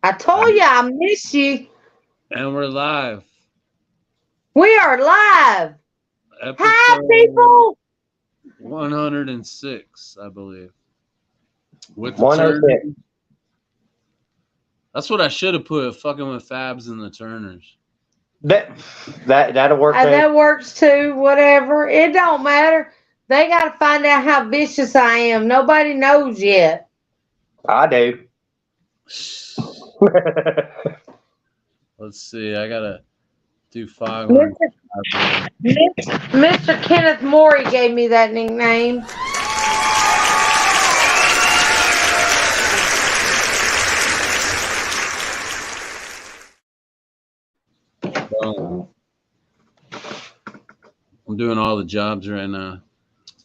I told you I miss you. And we're live. We are live. Hi, Episode people. 106, I believe. With the Turners. 106. That's what I should have put, fucking with Fabs and the Turners. That'll work. That works too. Whatever. It don't matter. They got to find out how vicious I am. Nobody knows yet. I do. Let's see. I gotta do Foghorn. Mr. Kenneth Morey gave me that nickname. I'm doing all the jobs right now.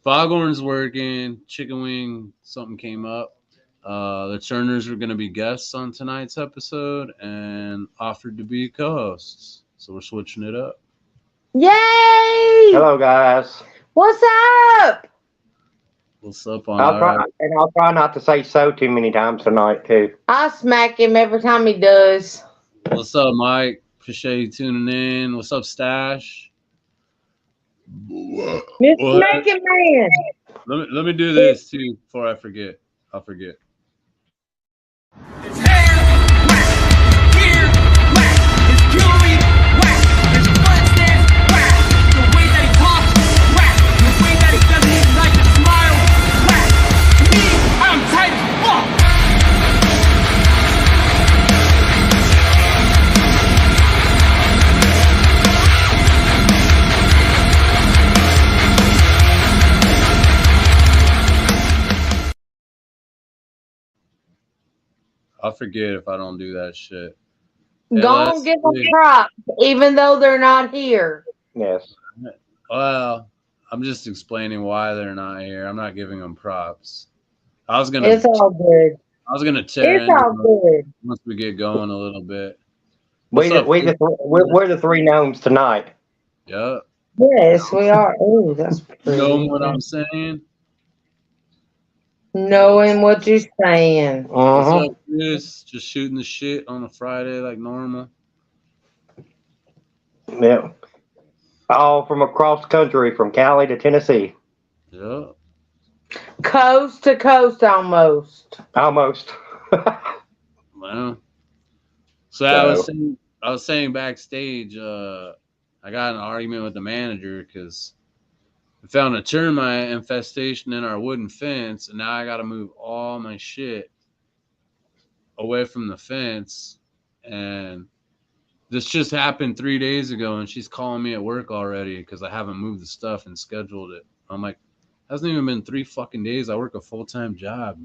Foghorn's working. Chicken Wing, something came up. The Turners are going to be guests on tonight's episode and offered to be co-hosts. So we're switching it up. Yay! Hello, guys. What's up? What's up on I'll try not to say so too many times tonight, too. I smack him every time he does. What's up, Mike? Appreciate you tuning in. What's up, Stash? Mr. Making Man. Let me do this, too, before I forget. I'll forget. It's hair, whack. Gear, whack. His jewelry, whack. His footsteps, whack. The way that he talks, whack. The way that he doesn't even like to smile, whack. Me, I'm tight as fuck. I'll forget if I don't do that shit. Don't give them props, even though they're not here. Yes. Well, I'm just explaining why they're not here. I'm not giving them props. It's all good. I was gonna tear It's all good. once we get going a little bit. We're the three gnomes tonight. Yep. Yes, we are. Ooh, that's pretty. You know what I'm saying? Knowing what you're saying. What's up, Chris? Just shooting the shit on a Friday like normal. Yeah. All from across country, from Cali to Tennessee. Yep. Coast to coast, almost. Almost. Wow. So I was saying backstage, I got in an argument with the manager because we found a termite infestation in our wooden fence, and now I got to move all my shit away from the fence. And this just happened 3 days ago, and she's calling me at work already because I haven't moved the stuff and scheduled it. I'm like, hasn't even been 3 fucking days. I work a full-time job.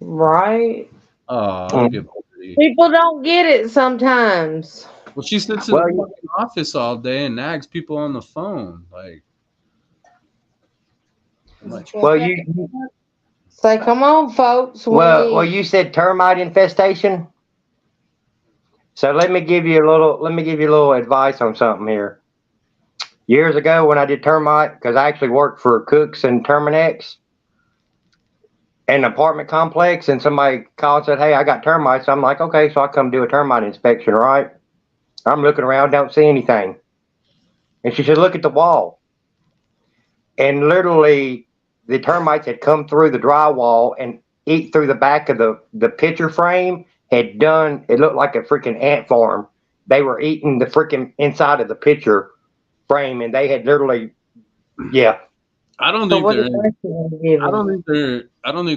Right. Oh, people don't get it sometimes. Well, she sits in the fucking office all day and nags people on the phone. Well, you say, come on, folks. Well, you said termite infestation. So let me give you a little advice on something here. Years ago, when I did termite, because I actually worked for Cooks and Terminex, an apartment complex, and somebody called and said, "Hey, I got termites." I'm like, "Okay," so I come do a termite inspection. Right? I'm looking around, don't see anything, and she said, "Look at the wall," and literally, the termites had come through the drywall and eat through the back of the picture frame. It looked like a freaking ant farm. They were eating the freaking inside of the picture frame, and they had literally, yeah. I don't think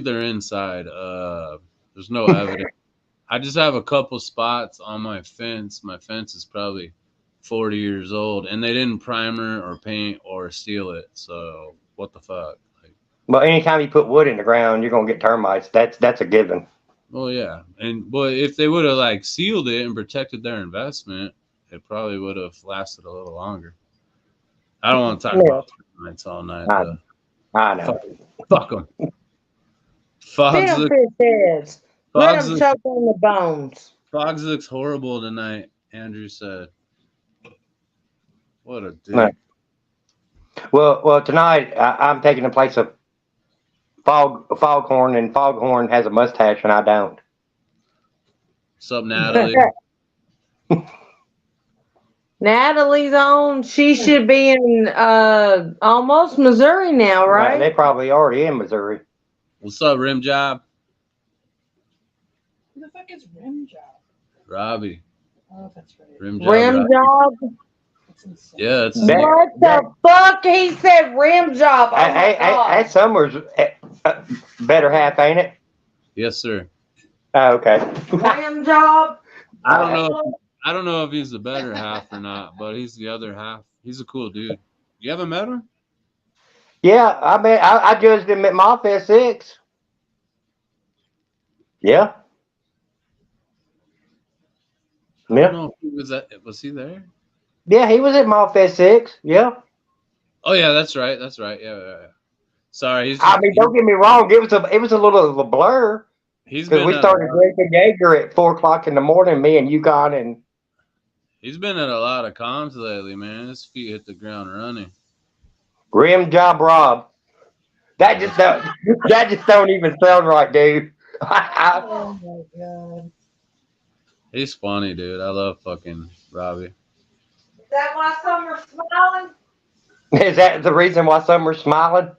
they're inside. There's no evidence. I just have a couple spots on my fence. My fence is probably 40 years old, and they didn't primer or paint or seal it. So what the fuck? Well, anytime you put wood in the ground, you're gonna get termites. That's a given. Well, yeah, but if they would have sealed it and protected their investment, it probably would have lasted a little longer. I don't want to talk about termites all night. I know. Fuck them. Let them choke on the bones. Fogs looks horrible tonight. Andrew said, "What a dick." Right. Well, tonight I'm taking the place of Foghorn, and Foghorn has a mustache and I don't. What's up, Natalie? Natalie's on. She should be in almost Missouri now, right? They probably already in Missouri. What's up, Rim Job? Who the fuck is Rim Job? Robbie. Oh, that's right. Rim Job. Rim Robbie. job. That's insane. Yeah, it's What the fuck? He said rim job. Oh my God. Hey, Summer's better half, ain't it? yes, sir. Oh, okay. Rim job. I don't know if he's the better half or not, but he's the other half. He's a cool dude. You haven't met him? Yeah, I judged him at Mallfest 6. Yeah. I don't know if was he there? Yeah, he was at Mallfest 6. Yeah. Oh yeah, that's right. That's right. Yeah. Sorry, Don't get me wrong. It was a little of a blur he's because been we at started drinking Jaeger at 4:00 in the morning. Me and Yukon and he's been at a lot of cons lately, man. His feet hit the ground running. Rim Job Rob. That just don't even sound right, dude. Oh my God. He's funny, dude. I love fucking Robbie. Is that why Summer's smiling? Is that the reason why Summer's smiling?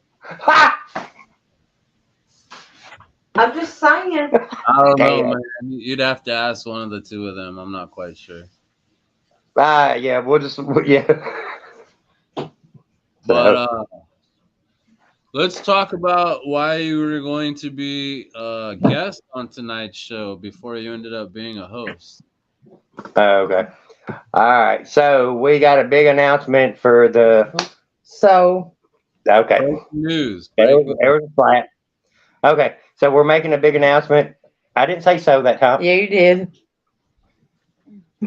I'm just saying. I don't know, Damn. man. You'd have to ask one of the two of them. I'm not quite sure. Yeah, yeah. But let's talk about why you were going to be a guest on tonight's show before you ended up being a host. Okay. All right. So we got a big announcement for the. So. Okay. Breaking news. There was a flat. Okay. So we're making a big announcement. I didn't say so that time. Yeah, you did.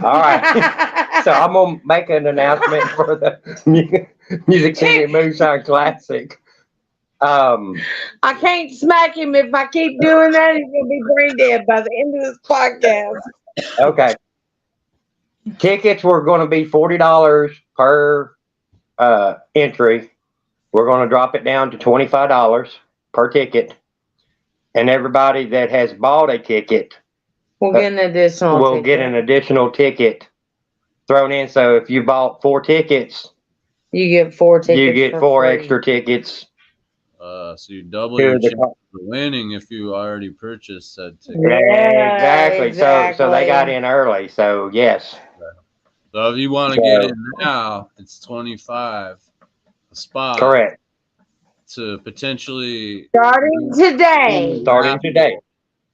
All right. So I'm gonna make an announcement for the Music City Moonshine Classic. I can't smack him if I keep doing that. He's gonna be brain dead by the end of this podcast. Okay. Tickets were going to be $40 per entry. We're going to drop it down to $25 per ticket, and everybody that has bought a ticket We'll get an additional. will get an additional ticket thrown in. So if you bought 4 tickets, You get 4 tickets. you get for 4 free. extra tickets. So you double your chance for winning if you already purchased said ticket. Yeah, Exactly. So they got in early. So yes. So if you want to get in now, it's $25 a spot. Correct. To potentially Starting today. Starting today.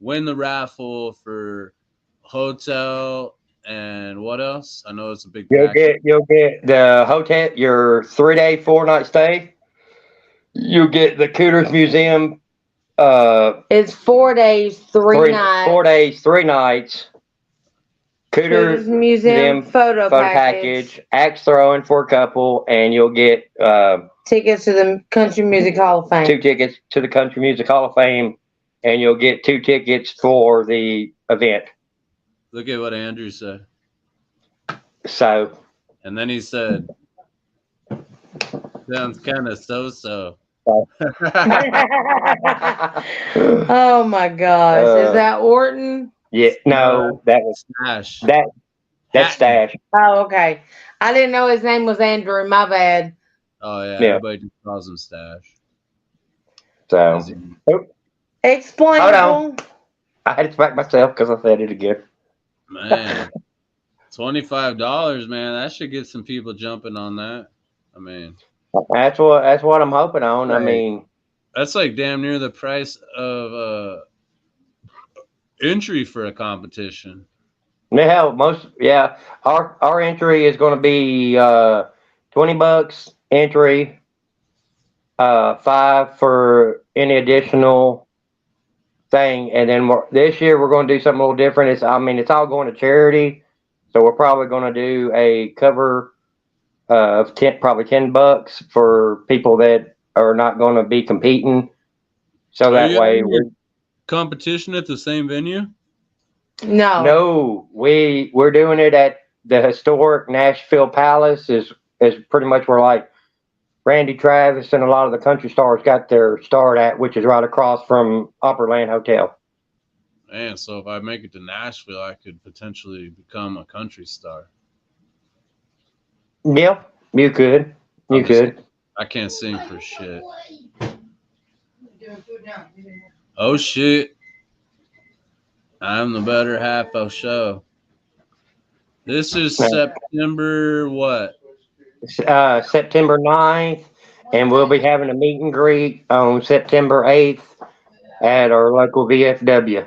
Win the raffle for hotel and what else? I know it's a big package. You'll get the hotel, your 3-day, 4-night stay. You get the Cooters Museum. It's 4 days, 3 nights. 4 days, 3 nights. Cooters Museum photo package. Axe throwing for a couple, and you'll get Tickets to the Country Music Hall of Fame. 2 tickets to the Country Music Hall of Fame, and you'll get 2 tickets for the event. Look at what Andrew said. So. And then he said, sounds kind of so-so. Oh my gosh. Is that Orton? Yeah, no, that was Stash. That's Stash. Oh, okay. I didn't know his name was Andrew. My bad. Oh, yeah. Yeah. Everybody just calls him Stash. So Explainable. I had to smack myself because I said it again. Man, $25, man. That should get some people jumping on that. I mean, that's what I'm hoping on. Right. I mean, that's like damn near the price of entry for a competition. Our entry is going to be $20 entry, $5 for any additional thing, and then this year we're going to do something a little different. It's all going to charity, so we're probably going to do a cover of probably $10 for people that are not going to be competing. So that way, competition at the same venue. No, we're doing it at the historic Nashville Palace. Is pretty much where like Randy Travis and a lot of the country stars got their start at, which is right across from Opryland Hotel. Man, so if I make it to Nashville, I could potentially become a country star. Yeah, you could. You I'm just- could. I can't sing for shit. Oh shit! I'm the better half of show. This is September what? September 9th, and we'll be having a meet and greet on September 8th at our local VFW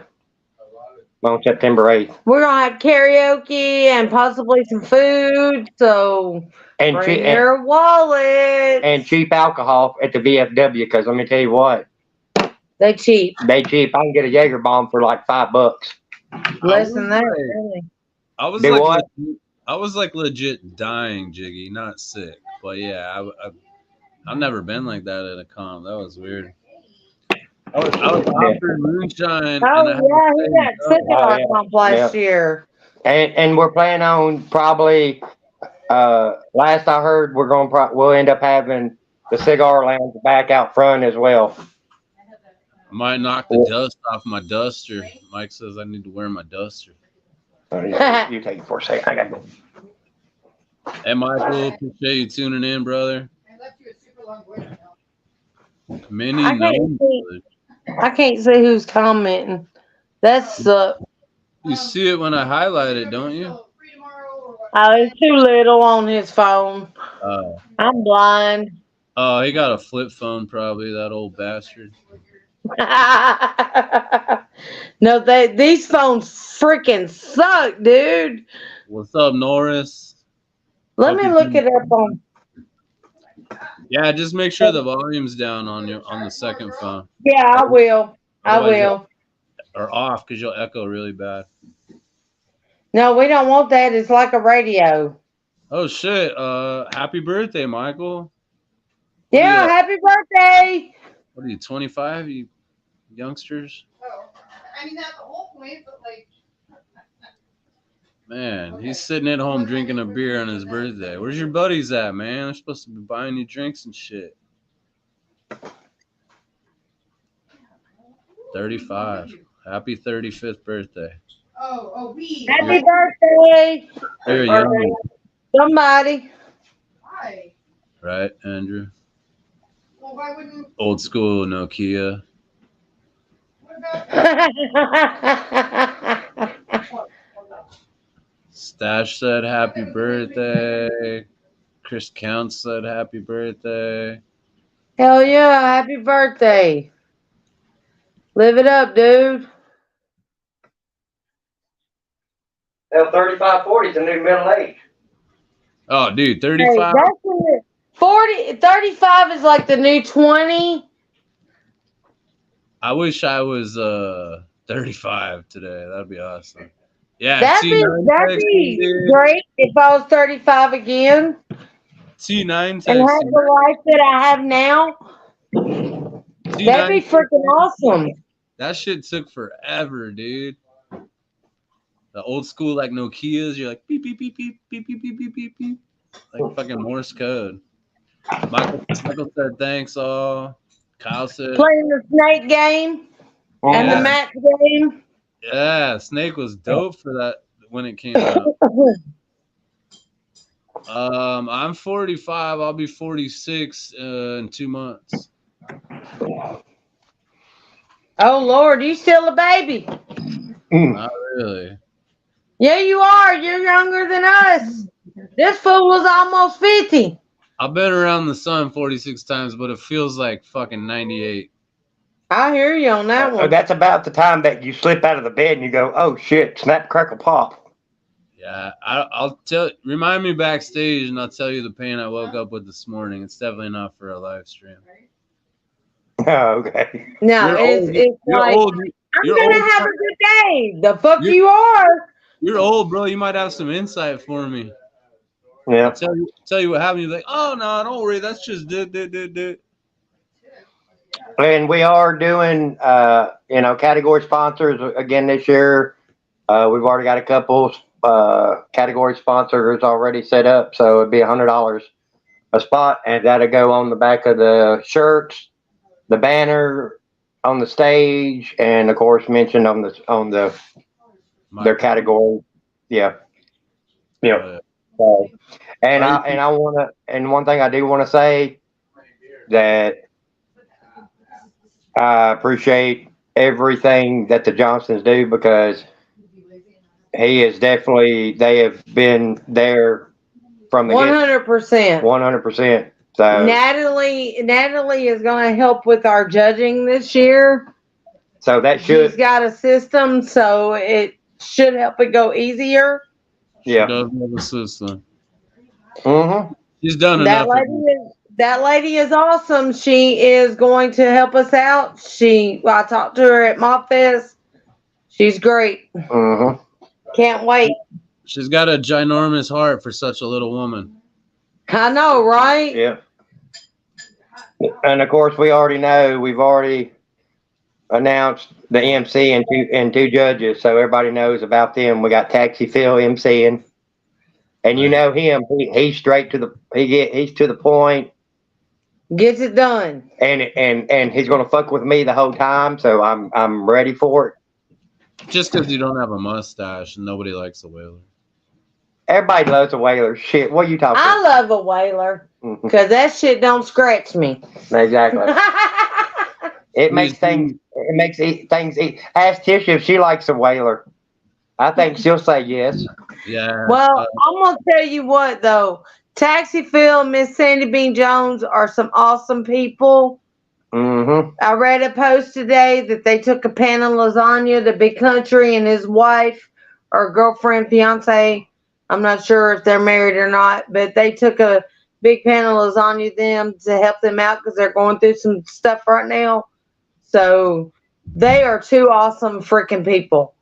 on September 8th. We're gonna have karaoke and possibly some food. So And, bring che- your wallet. and cheap alcohol at the VFW, because let me tell you what, They cheap. they cheap. I can get a Jagerbomb for like $5. Less than that. Really. I was Do like, what? I was like legit dying, Jiggy, not sick. But yeah, I've never been like that at a comp. That was weird. I was offered moonshine. Oh and I had yeah, to he say got no. sick at Oh, our yeah. comp last year. And we're planning on probably, last I heard, we'll end up having the cigar lounge back out front as well. I might knock the dust off my duster. Mike says I need to wear my duster. Oh, yeah, you take it for a second. I gotta go. Hey, Michael, appreciate you tuning in, brother. Many I can't known. see. I can't see who's commenting. That's You see it when I highlight it, don't you? oh, it's too little on his phone. I'm blind. Oh, he got a flip phone, probably, that old bastard. No, these phones freaking suck, dude. What's up, Norris? Let me look it up on. Yeah, just make sure the volume's down on the second phone. Yeah, I will. I will. Or off, because you'll echo really bad. No, we don't want that. It's like a radio. Oh shit! Happy birthday, Michael. Yeah, happy birthday. What are you, 25? You youngsters? Oh, I mean, that's the whole point, but like. Man, he's sitting at home drinking a beer on his birthday. Where's your buddies at, man? They're supposed to be buying you drinks and shit. 35. Happy 35th birthday. We. Happy birthday. You're young, Somebody. Why? right, Andrew? Well, why wouldn't. Old school Nokia. What about. Stash said happy birthday. Chris Count said happy birthday. Hell yeah, happy birthday. Live it up, dude. Well, 35-40 is the new middle age. Oh, dude, Hey, 35. that's 35 is like the new 20. I wish I was 35 today. That'd be awesome. Yeah, That'd be great if I was 35 again T9 and text. have the life that I have now. That'd be freaking awesome. That shit took forever, dude. The old school like Nokias, you're like beep beep beep beep beep beep beep beep beep beep, like fucking Morse code. Michael said thanks all. Kyle said Playing the snake game and the match game. yeah, Snake was dope for that when it came out. I'm 45. I'll be 46 in 2 months. Oh Lord, you still a baby? Not really. Yeah, you are. You're younger than us. This fool was almost 50. I've been around the sun 46 times, but it feels like fucking 98. I hear you on that one. That's about the time that you slip out of the bed and you go, oh shit, snap, crackle, pop. Yeah, I'll tell. Remind me backstage, and I'll tell you the pain I woke up with this morning. It's definitely not for a live stream. Oh, okay. No, it's like, old. I'm You're going to old. have a good day. The fuck you are. You're old, bro. You might have some insight for me. Yeah. Tell you what happened. You're like, oh no, don't worry. That's just did. And we are doing, category sponsors again this year. We've already got a couple category sponsors already set up, so it'd be $100 a spot, and that'll go on the back of the shirts, the banner, on the stage, and of course mentioned on the their category. Yeah. Yeah. So, and I wanna, and one thing I do want to say that I appreciate everything that the Johnsons do, because he is definitely, they have been there from the 100%. 100%. So Natalie is going to help with our judging this year. so that She's should, got a system, so it should help it go easier. She yeah. does have a system. Mm-hmm. She's done That enough. lady is awesome. She is going to help us out. I talked to her at Mopfest. She's great. Mm-hmm. Can't wait. She's got a ginormous heart for such a little woman. I know, right? Yeah. And of course, we already know, we've already announced the MC and two judges, so everybody knows about them. We got Taxi Phil MCing, and you know him. He's straight to the he's to the point, Gets it done. and he's gonna fuck with me the whole time. So I'm ready for it. Just because you don't have a mustache and nobody likes a whaler. Everybody loves a whaler. Shit, what are you talking? I love a whaler because that shit don't scratch me. Exactly. It makes things. It makes things. Ask Tisha if she likes a whaler. I think she'll say yes. Yeah. Well, I'm gonna tell you what though. Taxi Phil, Miss Sandy Bean Jones are some awesome people. Mm-hmm. I read a post today that they took a pan of lasagna to Big Country and his wife or girlfriend, fiance. I'm not sure if they're married or not, but they took a big pan of lasagna to them to help them out because they're going through some stuff right now. So they are two awesome freaking people.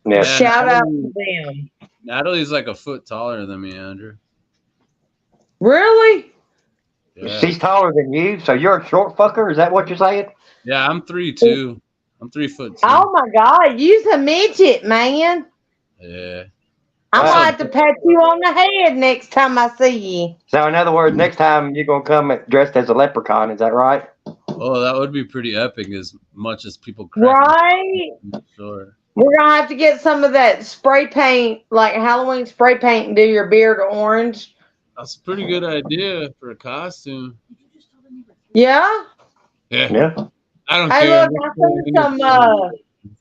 Yeah. Shout out to them. Natalie's like a foot taller than me, Andrew. Really? Yeah. She's taller than you, so you're a short fucker. Is that what you're saying? Yeah, I'm 3'2". I'm 3'2". Oh my God, you's a midget, man. Yeah. I'm gonna have to pat you on the head next time I see you. So in other words, next time you're gonna come dressed as a leprechaun. Is that right? Oh, that would be pretty epic. As much as people crack Right? Sure. We're gonna have to get some of that spray paint, like Halloween spray paint, and do your beard orange. That's a pretty good idea for a costume. Yeah? Yeah. Yeah. I don't Hey, care. look, I found some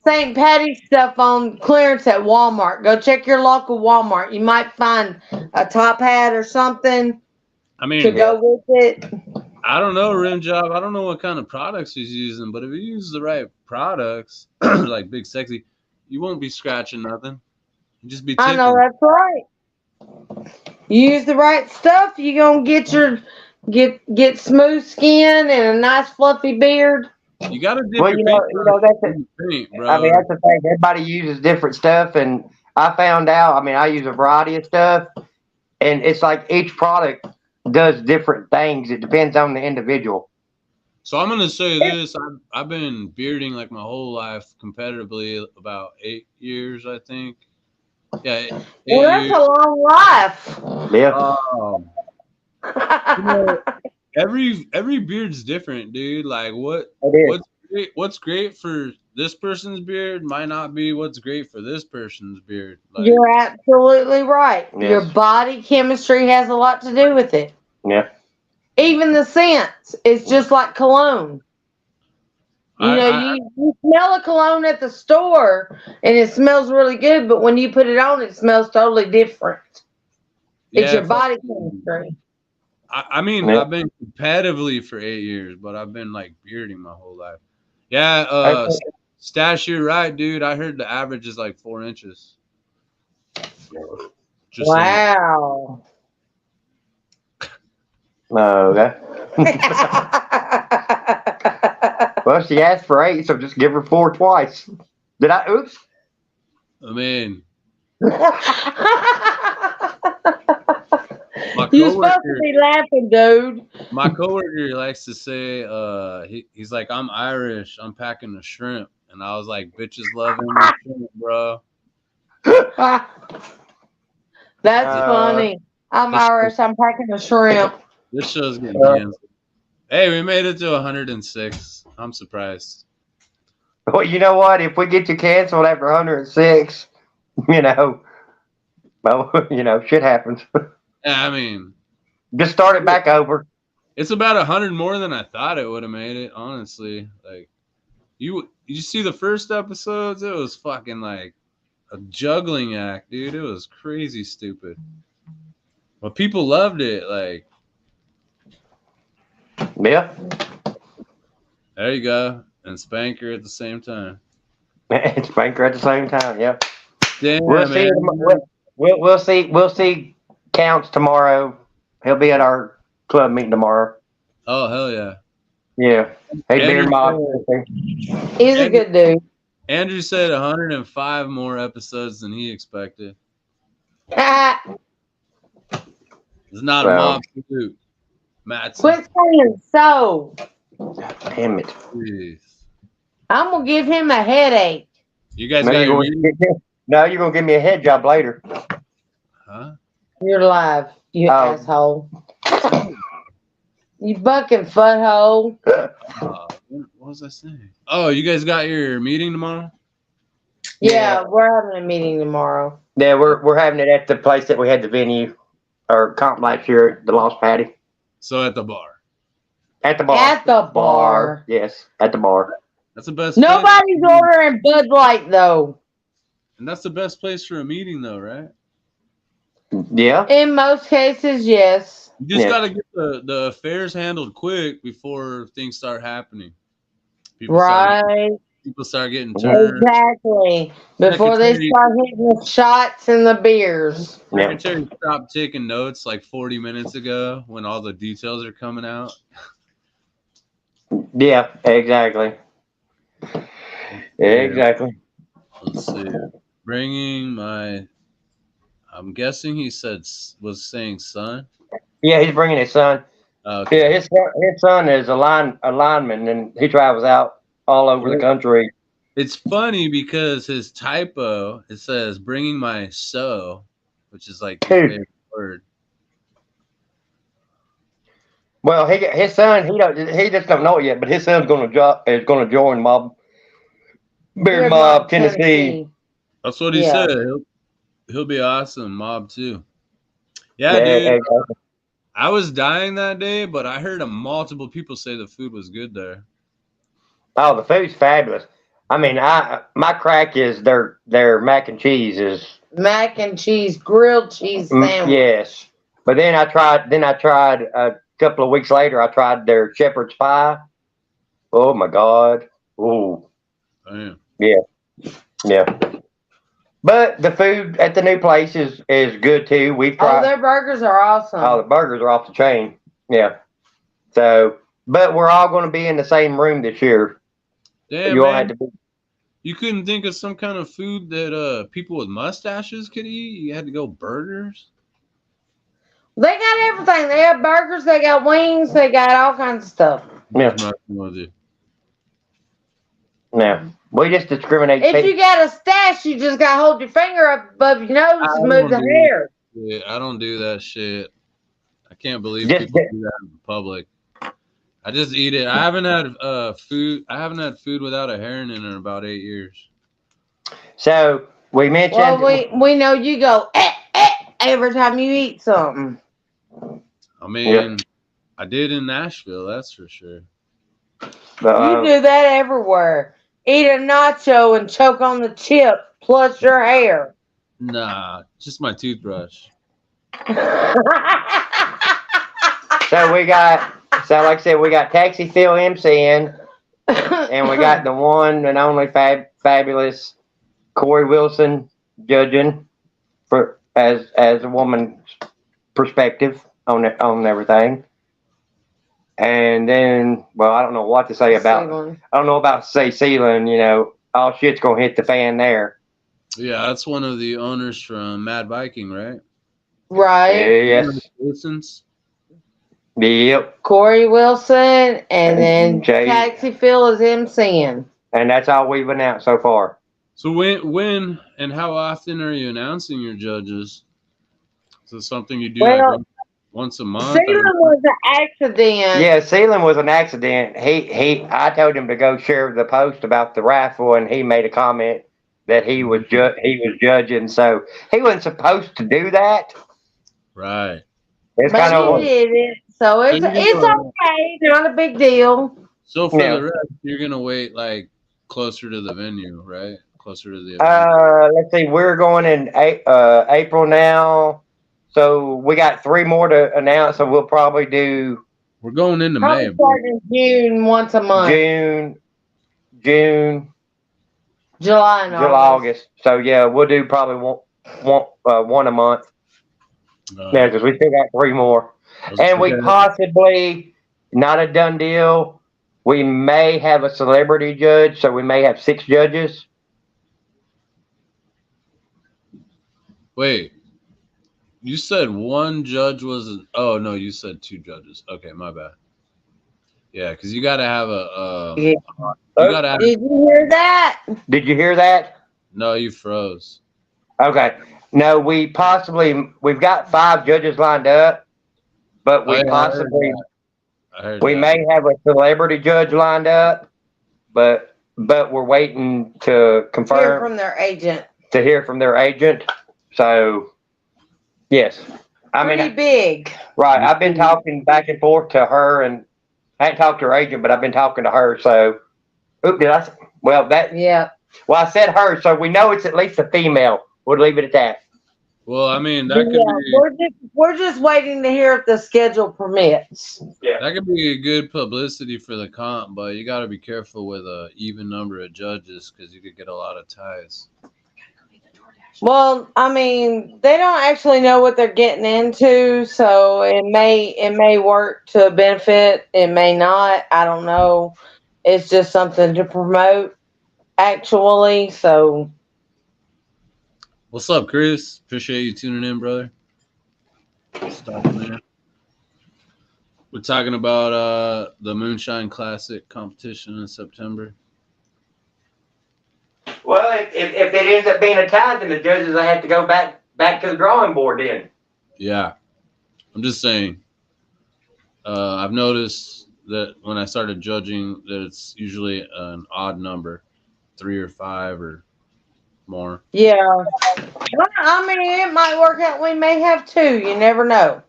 St. Patty's stuff on clearance at Walmart. Go check your local Walmart. You might find a top hat or something I mean, to go with it. I don't know, Rim Job. I don't know what kind of products he's using, but if he uses the right products, like Big Sexy, you won't be scratching nothing. You just be tickling. I know that's right. You use the right stuff, you're gonna get smooth skin and a nice fluffy beard. You gotta dip Well, your you know that's paint, bro. I mean, that's the thing. Everybody uses different stuff, and I found out. I mean, I use a variety of stuff, and it's like each product does different things. It depends on the individual. So I'm gonna say this: I've been bearding like my whole life competitively, about 8 years, I think. Yeah. Well, that's a long life. Yeah. You know, every beard's different, dude. Like what's great for this person's beard might not be what's great for this person's beard. Like, You're absolutely right. Yes. Your body chemistry has a lot to do with it. Yeah. Even the scents, it's just like cologne. You smell a cologne at the store and it smells really good, but when you put it on, it smells totally different. It's your body chemistry. I mean, Yeah. I've been competitively for 8 years, but I've been like bearding my whole life. Yeah, Stash, you're right, dude. I heard the average is like 4 inches. Just saying. Wow. Okay. Well, she asked for 8, so just give her 4 twice. Did I? Oops. I mean, You're supposed to be laughing, dude. my coworker likes to say, he's like, I'm Irish, I'm packing a shrimp. And I was like, bitches loving the shrimp, bro. That's funny. I'm Irish, I'm packing a shrimp. This show's getting canceled. Hey, we made it to 106. I'm surprised. Well, you know what? If we get you canceled after 106, well, shit happens. Yeah, I mean, Just start it back over. it's about 100 more than I thought it would have made it. Honestly, like you see the first episodes, it was fucking like a juggling act, dude. It was crazy stupid. But people loved it. Like, Yeah. there you go, and Spanker at the same time. It's banker at the same time. Yeah. Damn, We'll see. man. We'll see. We'll see. Counts tomorrow. He'll be at our club meeting tomorrow. Oh hell yeah. Yeah. Hey, Andrew beer mob. He's a good dude. Andrew said 105 more episodes than he expected. It's not a Well. mob salute. Matt's Quit saying so. Damn it. Jeez. I'm gonna give him a headache. You guys No, got you're your gonna, meeting? no, you're gonna give me a head job later. Huh? You're live, you Oh. asshole. You bucking foothole. What was I saying? Oh, you guys got your meeting tomorrow? Yeah, we're having a meeting tomorrow. Yeah, we're having it at the place that we had the venue or comp last year at the Lost Patty. So at the bar. At the bar. At the bar. Yes, at the bar. That's the best place. Nobody's ordering Bud Light though. And that's the best place for a meeting though, right? Yeah. In most cases, yes. You just Yeah. gotta get the affairs handled quick before things start happening. People start getting turned. Exactly. Before they start hitting the shots and the beers. Yeah. Secretary stopped taking notes like 40 minutes ago when all the details are coming out. Yeah, exactly. Exactly. Let's see. Bringing my, I'm guessing he was saying son. Yeah, he's bringing his son. Okay. Yeah, his son is a lineman, and he travels out all over the country. It's funny because his typo, it says bringing my so, which is like your favorite word. Well, his son, he just don't know it yet, but his son's is gonna join Beer Mob Tennessee. That's what he said. He'll be awesome. Mob too. Yeah, dude. Exactly. I was dying that day, but I heard multiple people say the food was good there. Oh, the food's fabulous. I mean, my crack is their mac and cheese is Mac and cheese, grilled cheese sandwich. yes. But then I tried a couple of weeks later. I tried their shepherd's pie. Oh my God! Ooh, Damn. yeah. But the food at the new place is good too. We've tried. Oh, their burgers are awesome. Oh, the burgers are off the chain. Yeah. So, but we're all going to be in the same room this year. Damn, You all man. had to be. You couldn't think of some kind of food that people with mustaches could eat? You had to go burgers? They got everything. They have burgers, they got wings, they got all kinds of stuff. Yeah. I'm not gonna do. Yeah. We just discriminate. If you got a stash, you just got to hold your finger up above your nose I and move don't the do hair. Yeah, I don't do that shit. I can't believe Just- people do that in public. I just eat it. I haven't had food. I haven't had food without a herring in it in about 8 years. So we mentioned. Well, we know you go every time you eat something. I mean, I did in Nashville, that's for sure. You do that everywhere. Eat a nacho and choke on the chip plus your hair. Nah, just my toothbrush. So like I said, we got Taxi Phil MCing, and we got the one and only fabulous Corey Wilson judging for as a woman's perspective on everything. And then, well, I don't know what to say about. I don't know about say Sealand. All shit's gonna hit the fan there. Yeah, that's one of the owners from Mad Viking, right? Right. Yes. Wilson's. Yep. Corey Wilson, and then Jay. Taxi Phil is MCing. And that's all we've announced so far. So when and how often are you announcing your judges? Is it something you do Well, once a month. Salem was an accident. Yeah, Sealing was an accident. I told him to go share the post about the raffle, and he made a comment that he was judging. So he wasn't supposed to do that. Right. It's But kind he of did it. So it's okay. Not a big deal. So for Yeah. the rest, you're gonna wait like closer to the venue, right? Closer to the event. let's see, we're going in April now. So we got 3 more to announce, so we'll probably do We're going into Probably May. bro. start in June once a month. June, July and July, August. August. So yeah, we'll do probably one a month. Yeah, because we still got 3 more. And we possibly, not a done deal, we may have a celebrity judge, so we may have 6 judges. Wait, you said one judge was? Oh no, you said 2 judges. Okay, my bad. Yeah, because you got to have a. Yeah. You got to have. Did you hear that? Did you hear that? No, you froze. Okay. No, we've got 5 judges lined up, but we Oh, yeah, possibly, I heard we that. may have a celebrity judge lined up, but we're waiting to Hear confirm, from their agent. to hear from their agent. So, yes. I Pretty mean, big. right. I've been talking back and forth to her, and I ain't talked to her agent, but I've been talking to her. So, well, Yeah. I said her, so we know it's at least a female. We'll leave it at that. Well, I mean, that could be We're just waiting to hear if the schedule permits. that could be a good publicity for the comp, but you got to be careful with a even number of judges because you could get a lot of ties. Well, I mean, they don't actually know what they're getting into, so it may work to benefit. It may not. I don't know. It's just something to promote, actually. So, What's up, Chris? Appreciate you tuning in, brother. Stopping there. We're talking about the Moonshine Classic competition in September. Well, if it ends up being a tie, then the judges will have to go back to the drawing board then. Yeah, I'm just saying. I've noticed that when I started judging, that it's usually an odd number, 3 or 5 or more. yeah. Well, I mean, it might work out. We may have 2. You never know.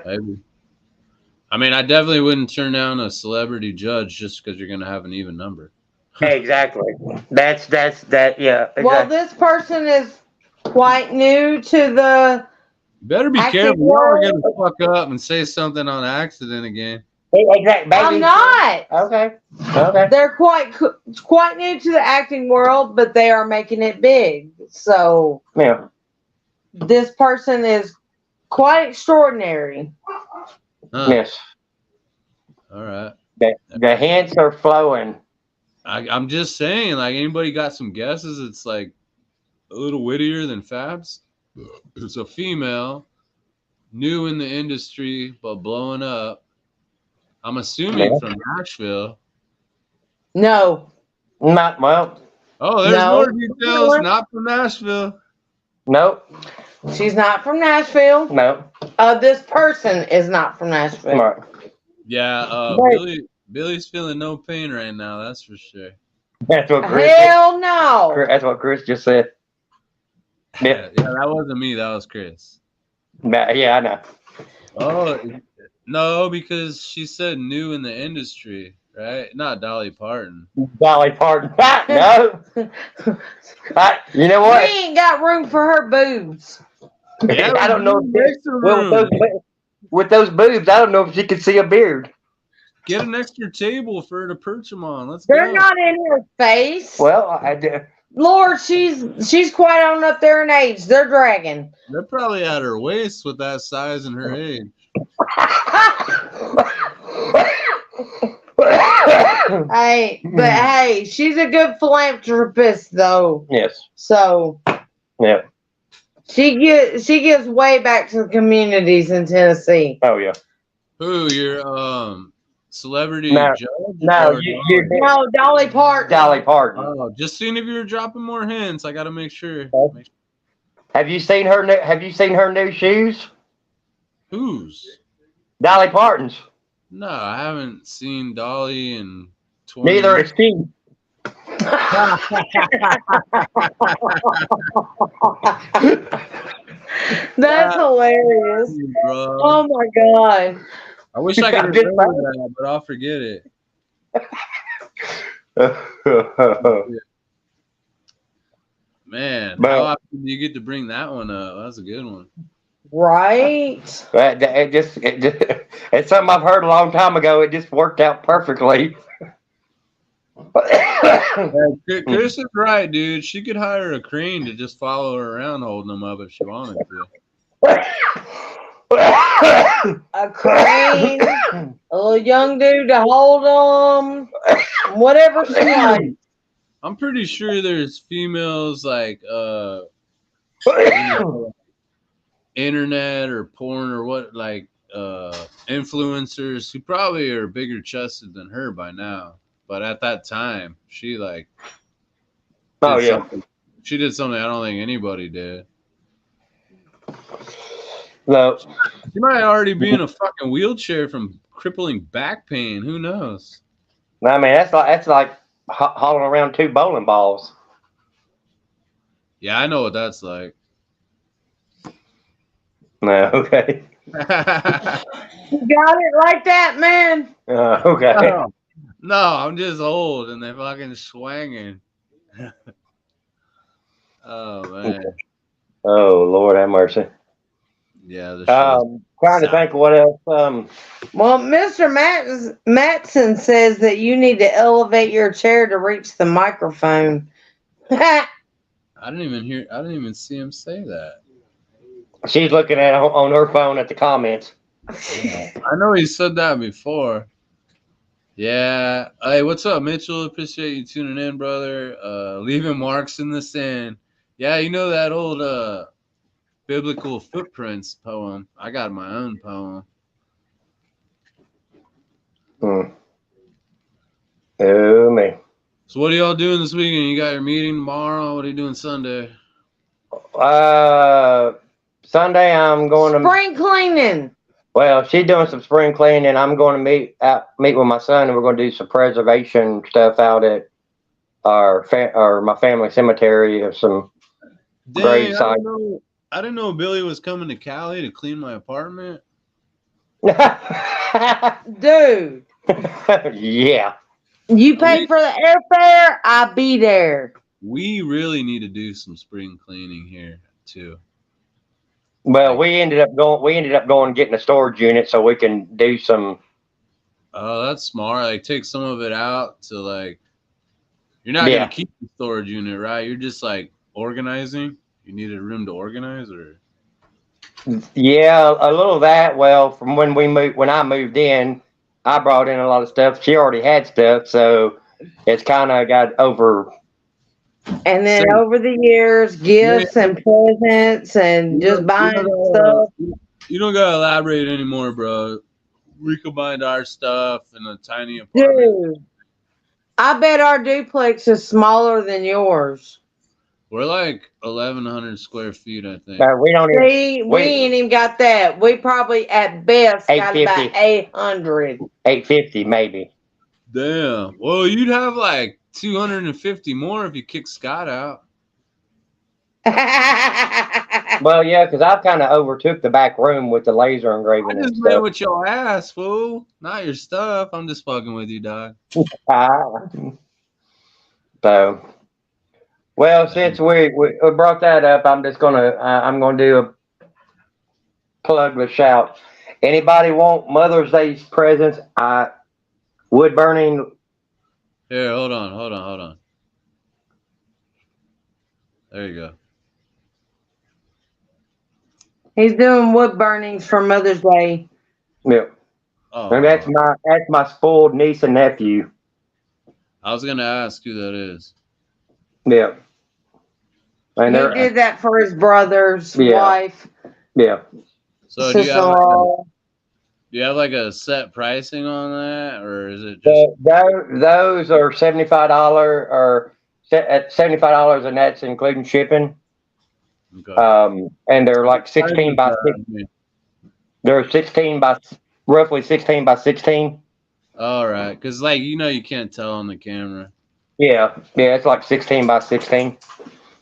Maybe. I mean, I definitely wouldn't turn down a celebrity judge just because you're going to have an even number. Exactly. That's that. Yeah. Exactly. Well, this person is quite new to the. You better be Acting careful. You're world. going to fuck up and say something on accident again. Exactly. Baby. I'm not. Okay. Okay. They're quite new to the acting world, but they are making it big. So Yeah. this person is quite extraordinary. Huh. Yes. All right. The hints are flowing. I'm just saying, like, anybody got some guesses? It's like a little wittier than Fabs. It's a female, new in the industry, but blowing up. I'm assuming from Nashville. No. Not well. Oh, there's No. more details. Not from Nashville. Nope. She's not from Nashville. No. This person is not from Nashville. Right. Yeah, Right. Billy's feeling no pain right now. That's for sure. That's what Chris. Hell no. That's what Chris just said. Yeah, that wasn't me. That was Chris. Yeah, I know. Oh, no, because she said new in the industry, right? Not Dolly Parton. Dolly Parton. No. You know We what? ain't got room for her boobs. I don't know. Well, With those boobs, I don't know if she can see a beard. get an extra table for her to perch them on. Let's They're go. not in her face. Well, I do. Lord, she's quite on up there in age. They're dragging. They're probably at her waist with that size and her age. Hey, she's a good philanthropist though. Yes. So Yeah. she gives way back to the communities in Tennessee. Oh yeah. Who, your celebrity No. judge? No, Or- you No, Dolly Parton. Dolly Parton. Oh, just seeing if you were dropping more hints. I got to make sure. Have you seen her? Have you seen her new shoes? Whose? Dolly Parton's. No, I haven't seen Dolly in 20 Neither years. is she. That's hilarious. Bro. Oh my god. I wish I could I'm just remember that, but I'll forget it. Man, But- how often do you get to bring that one up? That's a good one. Right? It's something I've heard a long time ago. It just worked out perfectly. Chris is right, dude. She could hire a crane to just follow her around holding them up if she wanted to. A crane, a little young dude to hold them, whatever she likes. I'm pretty sure there's females like internet or porn or what, like influencers who probably are bigger chested than her by now. But at that time, she like Oh did yeah. something- she did something I don't think anybody did. No. She might already be in a fucking wheelchair from crippling back pain. Who knows? I mean, that's like hauling around 2 bowling balls. Yeah, I know what that's like. No. Okay. You got it like that, man. Okay. No, I'm just old and they're fucking swanging. Oh man. Oh Lord, have mercy. Yeah, the show. Trying to think what else. Well, Mr. Matson says that you need to elevate your chair to reach the microphone. I didn't even see him say that. She's looking at on her phone at the comments. I know he said that before. Yeah. Hey, what's up, Mitchell? Appreciate you tuning in, brother. Leaving marks in the sand. Yeah, you know that old biblical footprints poem. I got my own poem. Oh me. So what are y'all doing this weekend? You got your meeting tomorrow? What are you doing Sunday? Sunday I'm going to. Spring cleaning. Well, she's doing some spring cleaning. I'm going to meet with my son, and we're going to do some preservation stuff out at my family cemetery of some grave sites. I didn't know Billy was coming to Cali to clean my apartment. Dude, Yeah. you pay for the airfare, I'll be there. We really need to do some spring cleaning here too. Well, we ended up going and getting a storage unit so we can do some. Oh, that's smart. Like take some of it out to like. You're not gonna keep the storage unit, right? You're just like organizing. You need a room to organize, or. Yeah, a little of that. Well, from when I moved in, I brought in a lot of stuff. She already had stuff, so it's kind of got over. And then over the years, gifts and presents and just buying stuff. You don't gotta elaborate anymore, bro. We combined our stuff in a tiny apartment. Dude, I bet our duplex is smaller than yours. We're like 1,100 square feet, I think. We don't even. See, we ain't even got that. We probably at best got about 800. 850 maybe. Damn. Well, you'd have like 250 more if you kick Scott out. Well, yeah, because I've kind of overtook the back room with the laser engraving I and just stuff. meant with your ass, fool. Not your stuff. I'm just fucking with you, dog. So, well, since we brought that up, I'm gonna do a plugless shout. Anybody want Mother's Day presents? Wood burning. Here, hold on. There you go. He's doing wood burnings for Mother's Day. Yeah. Oh, And that's my spoiled niece and nephew. I was gonna ask who that is. Yeah. And He did that for his brother's wife. Yeah. So do you have like a set pricing on that, or is it just those are $75 or at $75, and that's including shipping. okay. And they're like 16 by 6. They're roughly 16 by 16. All right, because like you can't tell on the camera, Yeah, it's like 16 by 16.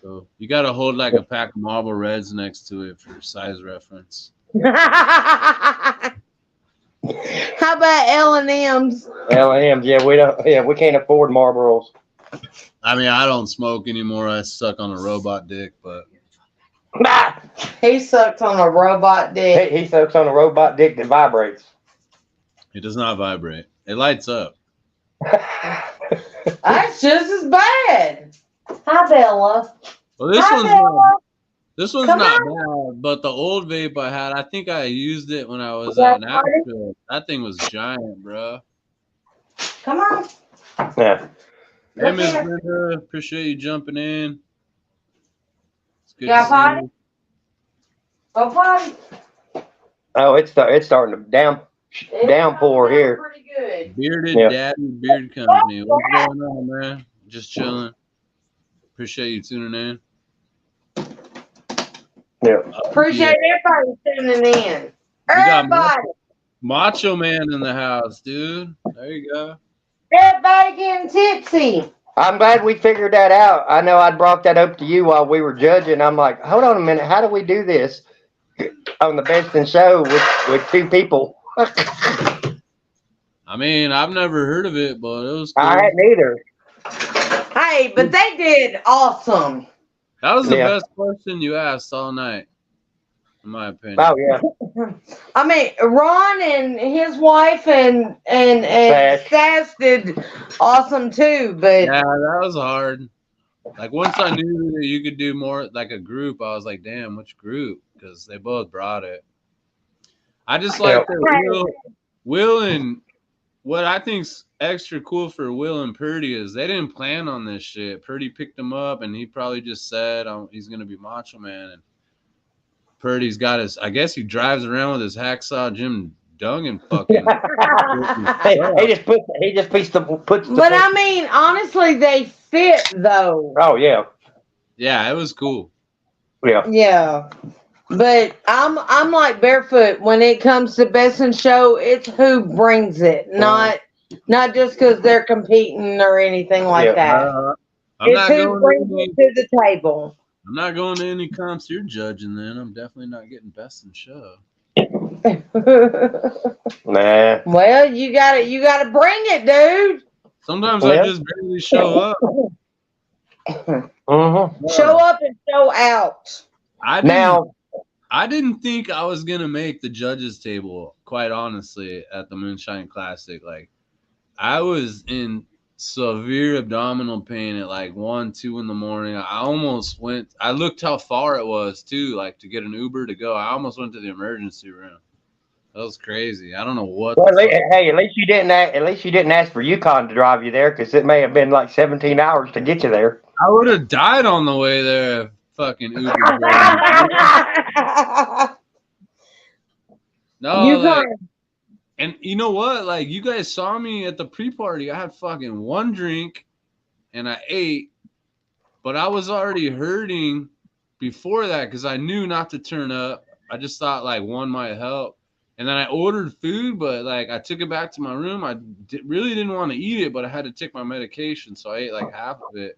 so you got to hold like a pack of Marlboro Reds next to it for size reference. How about L&M's? L&M's, we can't afford Marlboros. I mean, I don't smoke anymore. I suck on a robot dick, but Ah! He sucked on a robot dick. He sucks on a robot dick that vibrates. it does not vibrate. It lights up. That's just as bad. Hi, Bella. Well, this Hi, one's Bella. not, this one's Come not bad, but the old vape I had, I think I used it when I was Yeah, at Nashville. That thing was giant, bro. Come on. Yeah. Hey, Miss Brenda, appreciate you jumping in. It's good Yeah, to see hi. you. Go potty. Oh, it's starting to downpour here. Pretty good. Bearded Yeah. Daddy Beard Company. What's going on, man? Just chilling. Appreciate you tuning in. Yeah. Appreciate everybody tuning in. got Everybody. Macho Man in the house, dude. There you go. Everybody getting tipsy. I'm glad we figured that out. I know I brought that up to you while we were judging. I'm like, hold on a minute. How do we do this on the Best in Show with two people? I mean, I've never heard of it, but it was cool. I hadn't either. Hey, but they did awesome. That was the Yeah. best question you asked all night, in my opinion. Oh, yeah. I mean, Ron and his wife and Sass did awesome too. But Yeah, that was hard. Like, once I knew that you could do more, like a group, I was like, damn, which group? Because they both brought it. I just like that Will and what I think's extra cool for Will and Purdy is they didn't plan on this shit. Purdy picked him up, and he probably just said he's going to be Macho Man. And Purdy's got I guess he drives around with his hacksaw Jim Duggan fucking. he just puts the. But I mean, honestly, they fit though. Oh, yeah. Yeah, it was cool. Yeah. Yeah. But I'm like Barefoot when it comes to Best in Show. It's who brings it, not just because they're competing or anything like that. I'm It's not who going brings to it to the table. I'm not going to any comps you're judging. Then I'm definitely not getting Best in Show. Nah. Well, you gotta bring it, dude. Sometimes Yeah. I just barely show up. Mm-hmm. Show up and show out. I didn't think I was gonna make the judges table, quite honestly, at the Moonshine Classic. Like, I was in severe abdominal pain at like 1, 2 in the morning. I almost went. I looked how far it was too, like to get an Uber to go. I almost went to the emergency room. That was crazy. I don't know what. Well, hey, at least you didn't ask for Yukon to drive you there, because it may have been like 17 hours to get you there. I would have died on the way there. If fucking Uber. No, Yukon. and you know what? Like, you guys saw me at the pre-party. I had fucking one drink, and I ate, but I was already hurting before that because I knew not to turn up. I just thought like one might help. And then I ordered food, but like I took it back to my room. I really didn't want to eat it, but I had to take my medication, so I ate like half of it,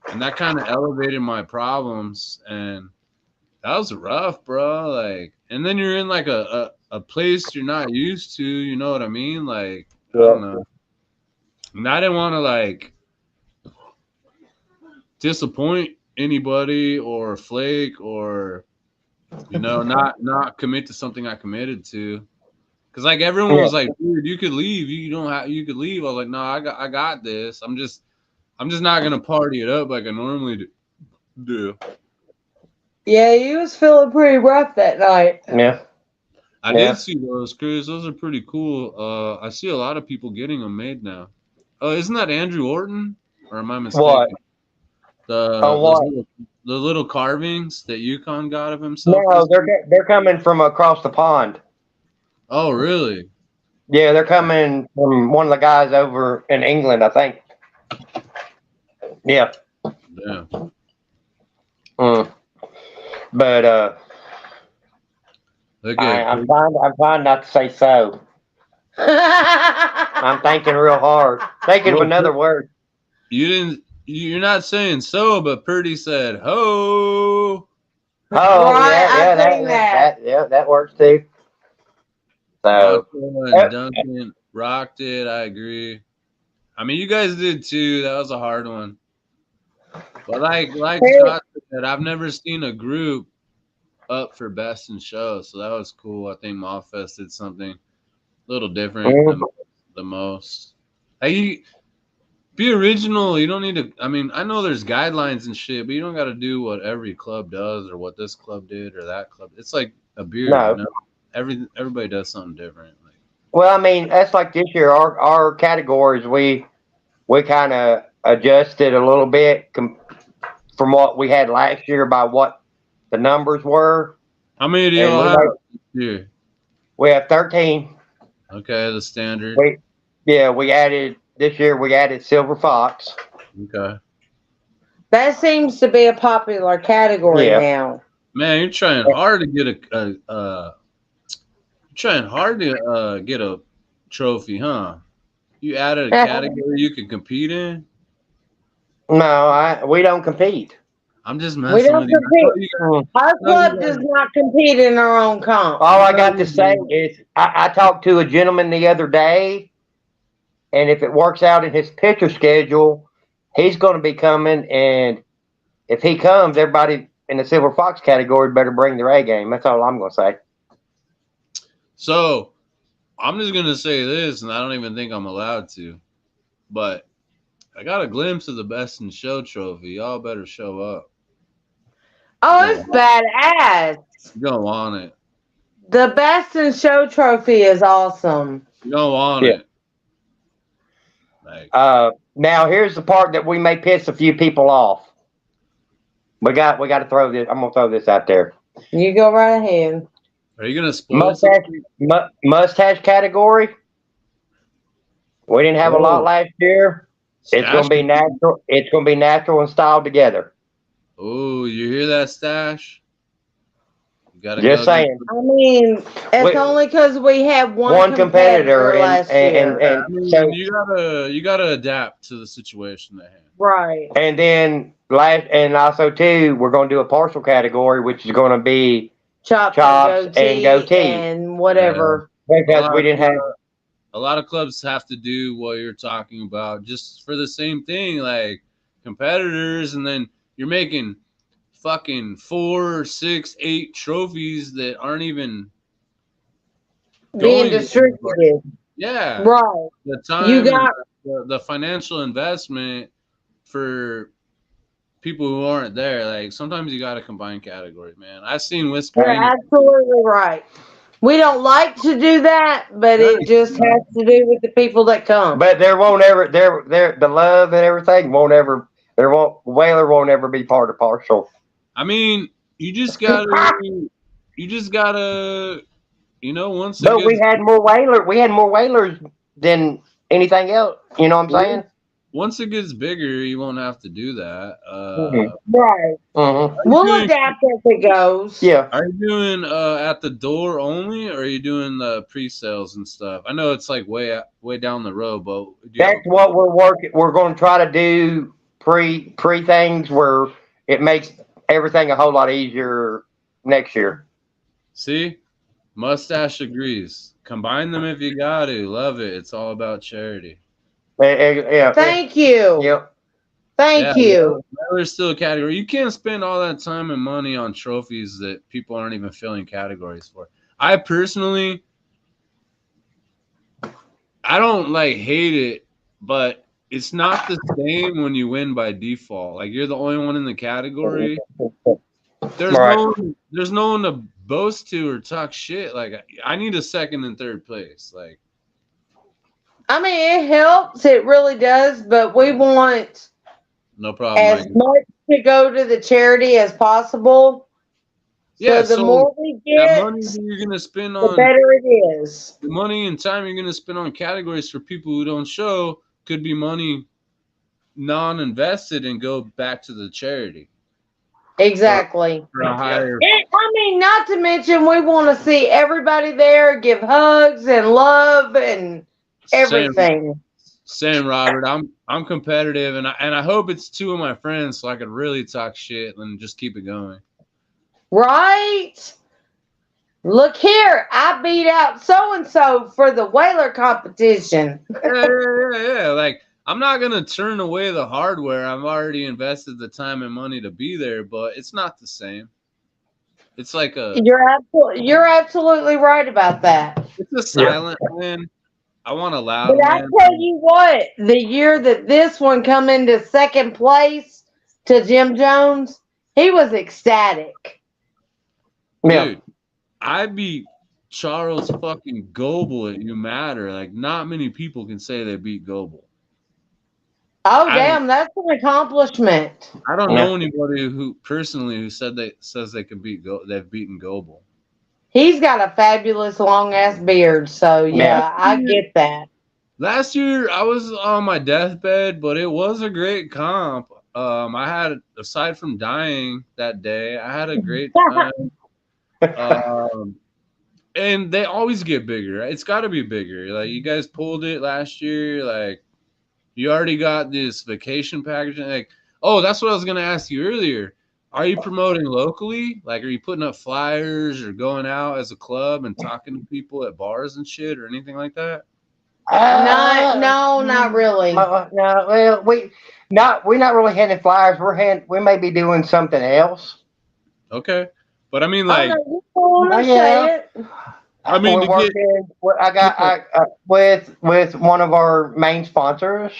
and that kind of elevated my problems. And that was rough, bro. Like, and then you're in like a place you're not used to. You know what I mean? Like, I don't know. And I didn't want to like disappoint anybody or flake or, you know, not commit to something I committed to. Cause like everyone was like, dude, you could leave. You could leave. I was like, no, I got this. I'm just not gonna party it up like I normally do. Yeah, he was feeling pretty rough that night. Yeah. I did see those, Chris. Those are pretty cool. I see a lot of people getting them made now. Oh, isn't that Andrew Orton? Or am I mistaken? What? The little carvings that Yukon got of himself. No, they're coming from across the pond. Oh, really? Yeah, they're coming from one of the guys over in England, I think. Yeah. Yeah. But Look at I'm trying not to say so. I'm thinking real hard. Thinking of another word. you're not saying so, but Purdy said ho. Oh Right, yeah, I've seen that. that works too. So Rocco and Duncan rocked it. I agree. I mean, you guys did too. That was a hard one. But like Scott said, I've never seen a group up for best in show, so that was cool. I think Mobfest did something a little different than the most. Hey, be original. You don't need to. I mean, I know there's guidelines and shit, but you don't got to do what every club does or what this club did or that club. It's like a beer. No. You know? Everybody does something different. Like, well, I mean, that's like this year. Our categories we kind of adjusted a little bit from what we had last year by what the numbers were. how many do y'all have here? We have 13. Okay, the standard. We added this year. We added Silver Fox. Okay. That seems to be a popular category now. Man, you're trying hard to get get a trophy, huh? You added a category you can compete in? No, we don't compete. I'm just We messing don't with you. compete. Our club does not compete in our own comp. All I got to say is I talked to a gentleman the other day, and if it works out in his picture schedule, he's going to be coming. And if he comes, everybody in the Silver Fox category better bring their A game. That's all I'm going to say. So I'm just going to say this, and I don't even think I'm allowed to, but I got a glimpse of the best in show trophy. Y'all better show up. Oh, it's badass. You're going to want it. The best in show trophy is awesome. You're going to want it. Like, now here's the part that we may piss a few people off. We got to throw this. I'm going to throw this out there. You go right ahead. are you going to spoil Mustache category. We didn't have a lot last year. It's going to be natural. It's going to be natural and styled together. Oh, you hear that, Stash? You gotta Just saying. I mean, it's only because we had one competitor last year. And so you gotta adapt to the situation at hand. Right. And then also too, we're going to do a partial category, which is going to be chops and goatee and whatever. Because we didn't have. A lot of clubs have to do what you're talking about just for the same thing, like competitors, and then you're making fucking 4, 6, 8 trophies that aren't even being distributed. Yeah. Right. The time, you got the financial investment for people who aren't there. Like sometimes you got to combine categories, man. I've seen Whiskey. You're absolutely right. We don't like to do that, but it just has to do with the people that come. But there won't ever the love and everything won't ever Whaler won't ever be part of partial. I mean, you just gotta once. But we had more whalers than anything else. You know what I'm saying? Once it gets bigger, you won't have to do that. Right. We'll adapt as it goes. Yeah. Are you doing at the door only, or are you doing the pre-sales and stuff? I know it's like way down the road, but that's what we're working. We're going to try to do pre things where it makes everything a whole lot easier next year. See, Mustache agrees. Combine them if you got to. Love it. It's all about charity. Yeah. Thank you. Yep. Thank you. There's still a category. You can't spend all that time and money on trophies that people aren't even filling categories for. I personally, I don't hate it, but it's not the same when you win by default. Like you're the only one in the category. There's no one to boast to or talk shit. Like I need a second and third place. Like. I mean, it helps. It really does. But we want no problem as much to go to the charity as possible. Yeah, so the more we get, that money you're gonna spend on, the better it is. The money and time you're gonna spend on categories for people who don't show could be money non-invested and go back to the charity. Exactly. For a higher. I mean, not to mention, we want to see everybody there give hugs and love and everything. Same, Robert. I'm competitive, and I hope it's two of my friends so I could really talk shit and just keep it going. Right? Look here, I beat out so and so for the Whaler competition. Yeah. Like, I'm not gonna turn away the hardware. I've already invested the time and money to be there, but it's not the same. It's like You're absolutely right about that. it's a silent win. I want a loud But I win. tell you what, the year that this one come into second place to Jim Jones, he was ecstatic. Yeah. Dude, I beat Charles fucking Goebel at You Matter. Like, not many people can say they beat Goebel. Oh damn, that's an accomplishment. I don't know anybody who personally says they can they've beaten Goebel. He's got a fabulous long ass beard, so yeah, I get that. Last year I was on my deathbed, but it was a great comp. I had, aside from dying that day, I had a great time. And they always get bigger. It's got to be bigger. Like, you guys pulled it last year. Like, you already got this vacation package. Like, oh, that's what I was gonna ask you earlier. Are you promoting locally? Like, are you putting up flyers or going out as a club and talking to people at bars and shit or anything like that? No, not really. No, well, we're not really handing flyers. We may be doing something else. Okay, but I mean, like, I mean, we're working. With one of our main sponsors.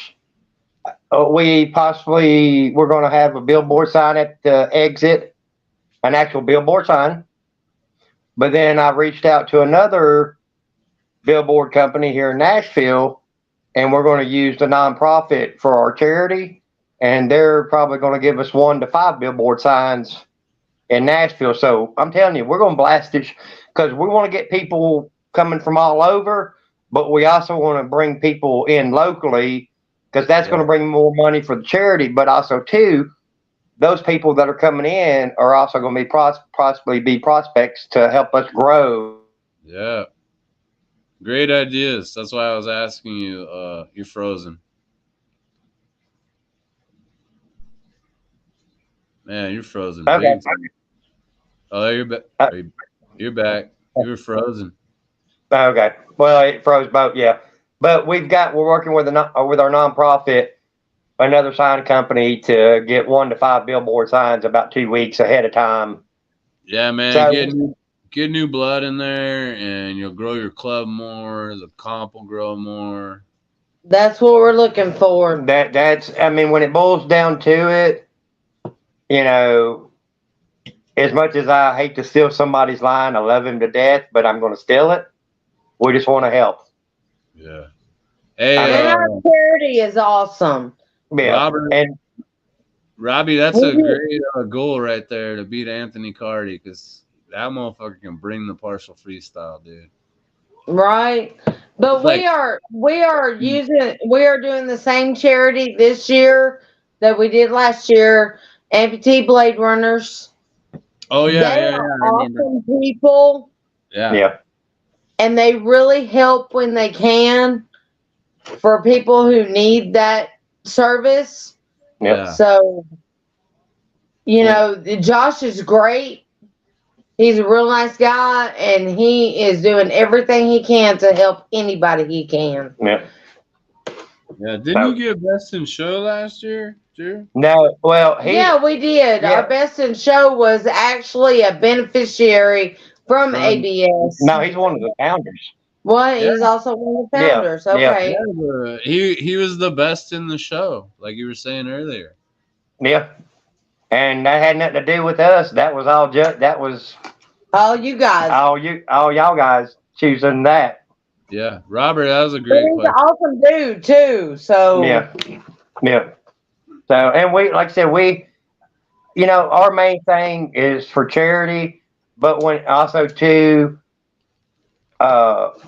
We're going to have a billboard sign at the exit, an actual billboard sign. But then I reached out to another billboard company here in Nashville, and we're going to use the nonprofit for our charity, and they're probably going to give us 1 to 5 billboard signs in Nashville. So I'm telling you, we're going to blast this because we want to get people coming from all over, but we also want to bring people in locally because that's going to bring more money for the charity. But also, too, those people that are coming in are also going to be possibly be prospects to help us grow. Yeah. Great ideas. That's why I was asking you. You're frozen. Man, you're frozen. Okay. Oh, you're back. You're back. You were frozen. Okay. Well, it froze both. Yeah. But we're working with our nonprofit, another sign company, to get 1 to 5 billboard signs about 2 weeks ahead of time. Yeah, man. So, get new blood in there, and you'll grow your club more. The comp will grow more. That's what we're looking for. I mean, when it boils down to it, you know, as much as I hate to steal somebody's line, I love him to death, but I'm going to steal it. We just want to help. Yeah. Hey, and our charity is awesome. Yeah. Robert, and Robbie, that's a great goal right there, to beat Anthony Cardi, because that motherfucker can bring the partial freestyle, dude. Right. But we are doing the same charity this year that we did last year, Amputee Blade Runners. Oh yeah, they are awesome people. Yeah. And they really help when they can for people who need that service. Yeah. So, you know, Josh is great. He's a real nice guy, and he is doing everything he can to help anybody he can. Yeah. Yeah. Didn't you get Best in Show last year, Drew? No. Well, yeah, we did. Yeah. Our Best in Show was actually a beneficiary from ABS. No, he's one of the founders. What? Yeah. He's also one of the founders. Okay. Yeah, he was the best in the show, like you were saying earlier. Yeah. And that had nothing to do with us. That was all all you guys. All y'all guys choosing that. Yeah. Robert, that was a great question. He's an awesome dude too. So Yeah. So, and we, like I said, you know, our main thing is for charity, but when also too, like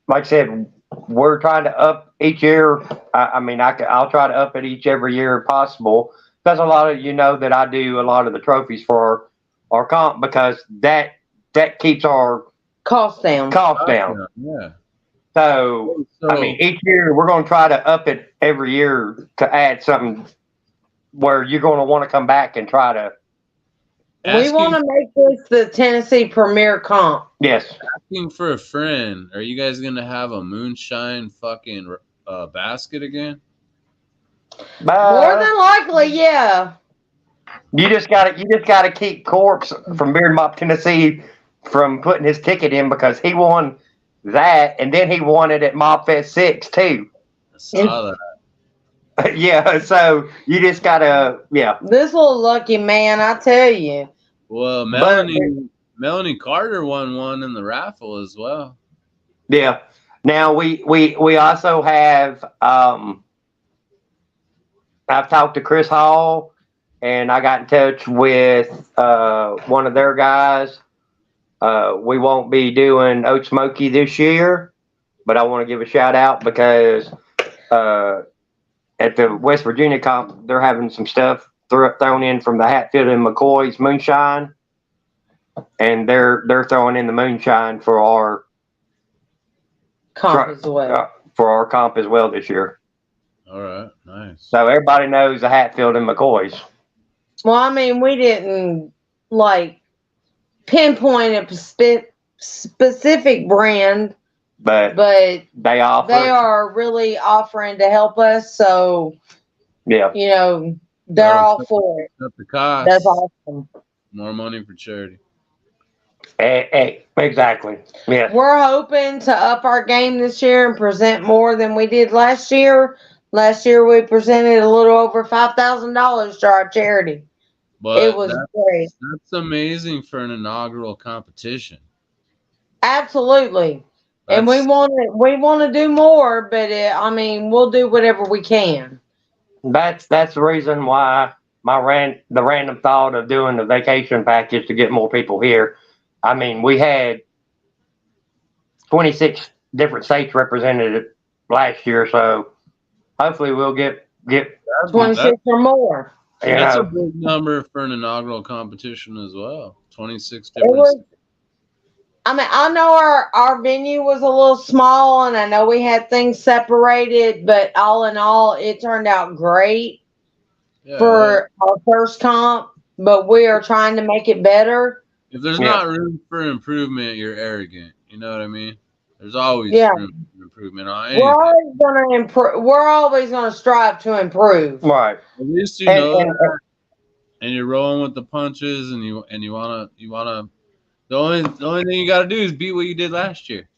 I said, we're trying to up each year. I'll try to up it every year possible, because a lot of, you know, that I do a lot of the trophies for our comp because that keeps our Cost down. cost down. Yeah. So So I mean, each year we're going to try to up it every year to add something where you're going to want to come back and try to. We want to make this the Tennessee Premier Comp. Yes. asking for a friend. Are you guys gonna have a moonshine fucking basket again? More than likely, yeah. You just gotta keep Corpse from Beard Mop Tennessee from putting his ticket in because he won that and then he won it at Mob Fest 6 too. I saw that. Yeah, so you just gotta This little lucky man, I tell you. Well, Melanie Carter won one in the raffle as well. Yeah. Now we also have I've talked to Chris Hall and I got in touch with one of their guys. We won't be doing Oat Smoky this year, but I want to give a shout out because at the West Virginia comp they're having some stuff thrown in from the Hatfield and McCoy's moonshine. And they're throwing in the moonshine for our Comp as well. This year. All right, nice. So everybody knows the Hatfield and McCoy's. Well, I mean, we didn't like pinpoint a specific brand, But they offer. they are really offering to help us. So, Yeah. you know, they're all for it. Up the cost. That's awesome. More money for charity. Hey, exactly. Yeah. We're hoping to up our game this year and present more than we did last year. Last year we presented a little over $5,000 to our charity. But It was great. That's amazing for an inaugural competition. Absolutely. And we want to do more, but I mean, we'll do whatever we can. That's the reason why the random thought of doing the vacation package to get more people here. I mean, we had 26 different states represented last year, so hopefully we'll get 26 or more. That's know. a big number for an inaugural competition as well. 26 It different. was, I mean, I know our venue was a little small and I know we had things separated, but all in all, it turned out great for our first comp, but we are trying to make it better. If there's not room for improvement, you're arrogant. You know what I mean? There's always room for improvement on anything. We're always going to improve. We're always going to strive to improve. Right. At least you know that, and you're rolling with the punches, and you wanna. The only thing you got to do is beat what you did last year.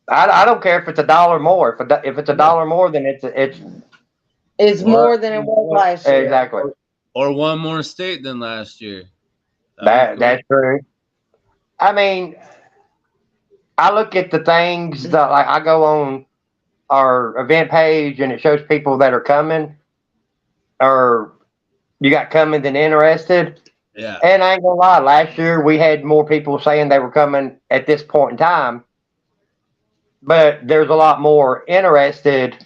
I don't care if it's $1 more. If it's $1 more, then it's more than it was last year. Exactly. Or one more state than last year. That's true. I mean, I look at the things that like I go on our event page and it shows people that are coming, or you got coming than interested. Yeah. And I ain't gonna lie, last year we had more people saying they were coming at this point in time, but there's a lot more interested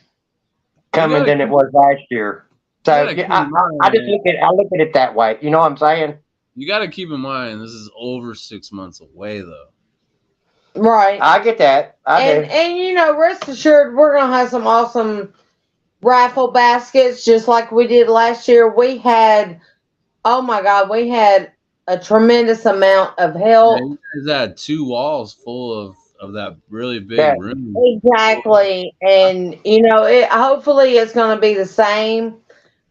coming than it was last year. So yeah, I just look at it that way. You know what I'm saying? You got to keep in mind this is over 6 months away, though. Right. I get that. And you know, rest assured, we're gonna have some awesome raffle baskets, just like we did last year. We had, oh my God, we had a tremendous amount of help. Yeah, you guys had 2 walls full of that really big room. Exactly, and you know, hopefully it's gonna be the same.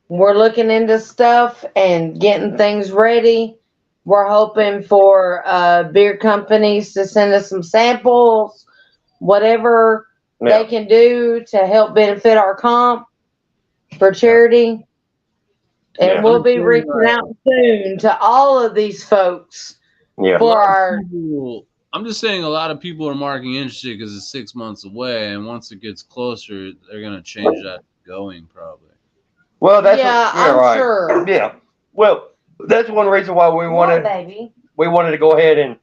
We're looking into stuff and getting things ready. We're hoping for beer companies to send us some samples, whatever they can do to help benefit our comp for charity. And we'll be reaching out soon to all of these folks for our. I'm just saying a lot of people are marking interested because it's 6 months away, and once it gets closer, they're going to change that going probably. Well, that's I'm right. sure. Yeah. Well, that's one reason why we wanted to go ahead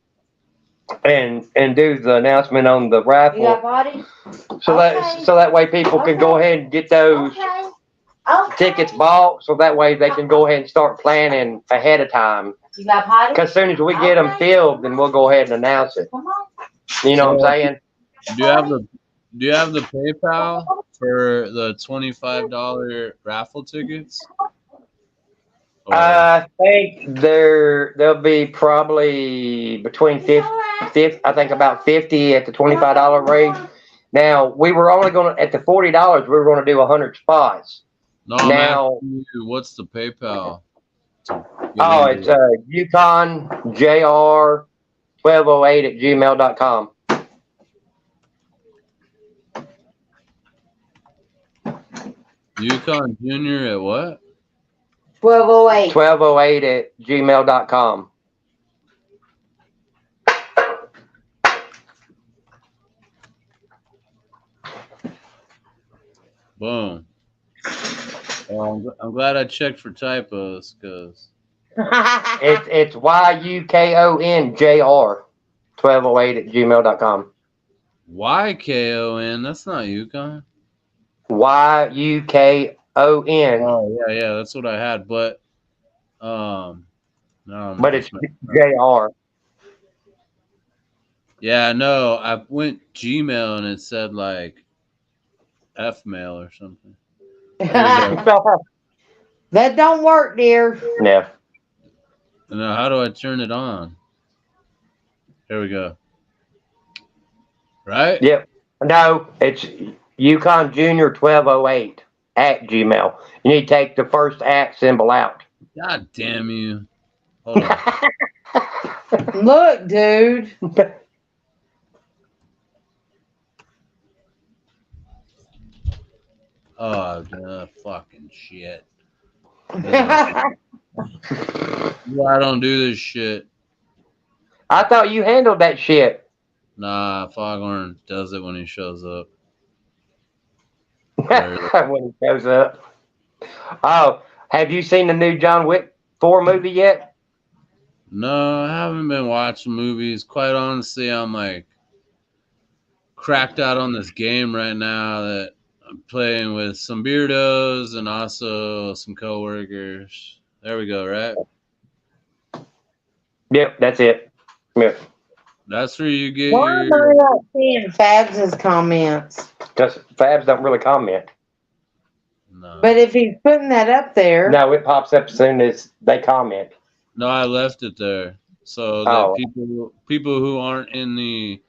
and do the announcement on the raffle. You got body? So that way people can go ahead and get those tickets bought. So that way they can go ahead and start planning ahead of time. You got potty? Because as soon as we get them filled, then we'll go ahead and announce it. Come on. You know what I'm saying? Do you have the PayPal for the $25 raffle tickets? Or- I think there'll be probably between 50, I think about 50 at the $25 rate. Now we were only going to at the $40. We were going to do 100 spots. no, I'm now- asking you, what's the PayPal? Oh, it's Yukon JR 1208@gmail.com. Yukon Junior at what? 1208. 1208@gmail.com. Boom. Well, I'm glad I checked for typos because It's YUKONJR 1208@gmail.com. YKON. That's not Yukon. YUKON. Oh yeah, that's what I had. But no, But it's JR. yeah, no. I went Gmail and it said like F mail or something. That don't work, dear. Yeah. Now, how do I turn it on? Here we go. Right? Yep. No, it's Yukon Junior 1208@gmail. You need to take the first @ symbol out. God damn you. Hold on. Look, dude. Oh, fucking shit. Why I don't do this shit? I thought you handled that shit. Nah, Foghorn does it when he shows up. When he shows up. Oh, have you seen the new John Wick 4 movie yet? No, I haven't been watching movies. Quite honestly, I'm like cracked out on this game right now that I'm playing with some beardos and also some coworkers. There we go, right? Yep, that's it. Yep. That's where you get Why am your. I not seeing Fabs' comments? Because Fabs don't really comment. No. But if he's putting that up there, No, it pops up as soon as they comment. No, I left it there so that Oh. people who aren't in the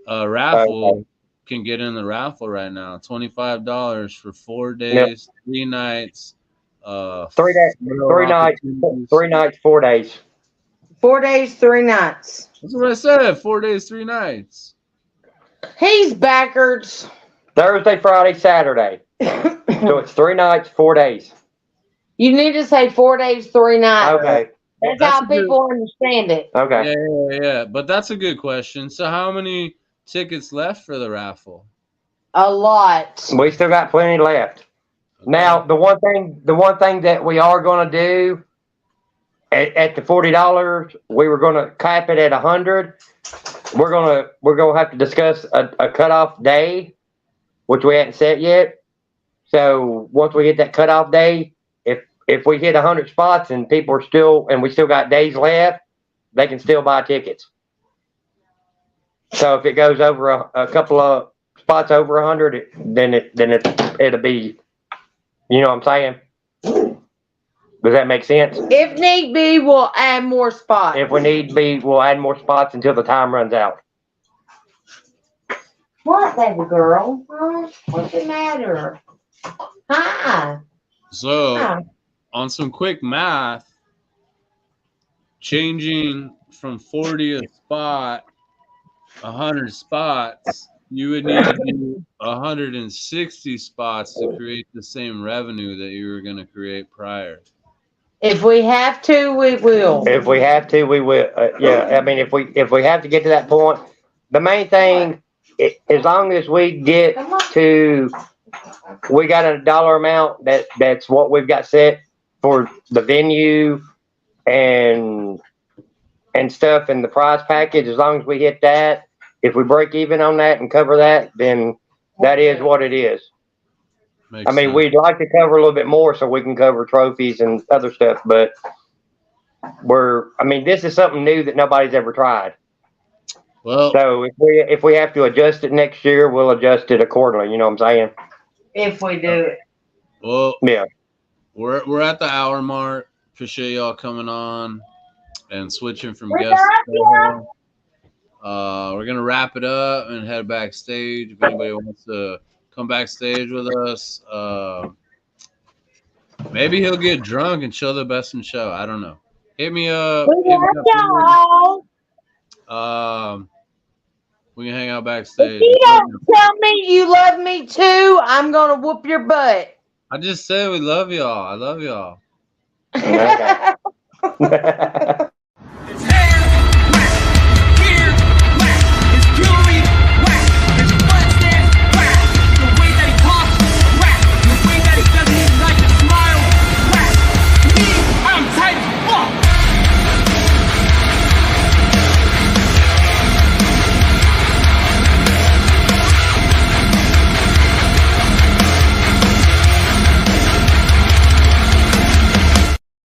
raffle Okay. can get in the raffle right now. $25 for 4 days, 3 nights. 3 days, 3 nights, 3 nights, 4 days. 4 days, 3 nights. That's what I said. 4 days, 3 nights. He's backwards. Thursday, Friday, Saturday. So it's 3 nights, 4 days. You need to say 4 days, 3 nights. Okay. That's That's how a good- people understand it. Okay. Yeah. But that's a good question. So, how many tickets left for the raffle? A lot. We still got plenty left. Okay. Now, the one thing that we are going to do at the $40, we were going to cap it at 100. We're gonna have to discuss a cutoff day, which we haven't set yet. So once we hit that cutoff day, if we hit 100 spots and people are still and we still got days left, they can still buy tickets. So if it goes over a couple of spots over 100, then it'll be, you know what I'm saying? Does that make sense? If need be, we'll add more spots. If we need be, we'll add more spots until the time runs out. What, baby girl? Huh? What's the matter? Hi. So, Hi. on some quick math, changing from 40 a spot, 100 spots, you would need to do 160 spots to create the same revenue that you were going to create prior. If we have to, we will. If we have to, we will. Yeah, I mean, if we have to get to that point, the main thing, as long as we get to, we got a dollar amount that's what we've got set for the venue and stuff and the prize package. As long as we hit that, if we break even on that and cover that, then that is what it is. Makes I mean, sense. we'd like to cover a little bit more so we can cover trophies and other stuff, but this is something new that nobody's ever tried. Well, So if we have to adjust it next year, we'll adjust it accordingly. You know what I'm saying? If we do it. well, Yeah. we're at the hour mark. Appreciate y'all coming on and switching from guest to co-host. We're gonna wrap it up and head backstage. If anybody wants to come backstage with us, maybe he'll get drunk and show the best in show. I don't know. Hit me up. We can hang out backstage. If you don't tell me you love me too, I'm gonna whoop your butt. I just said we love y'all. I love y'all. Okay.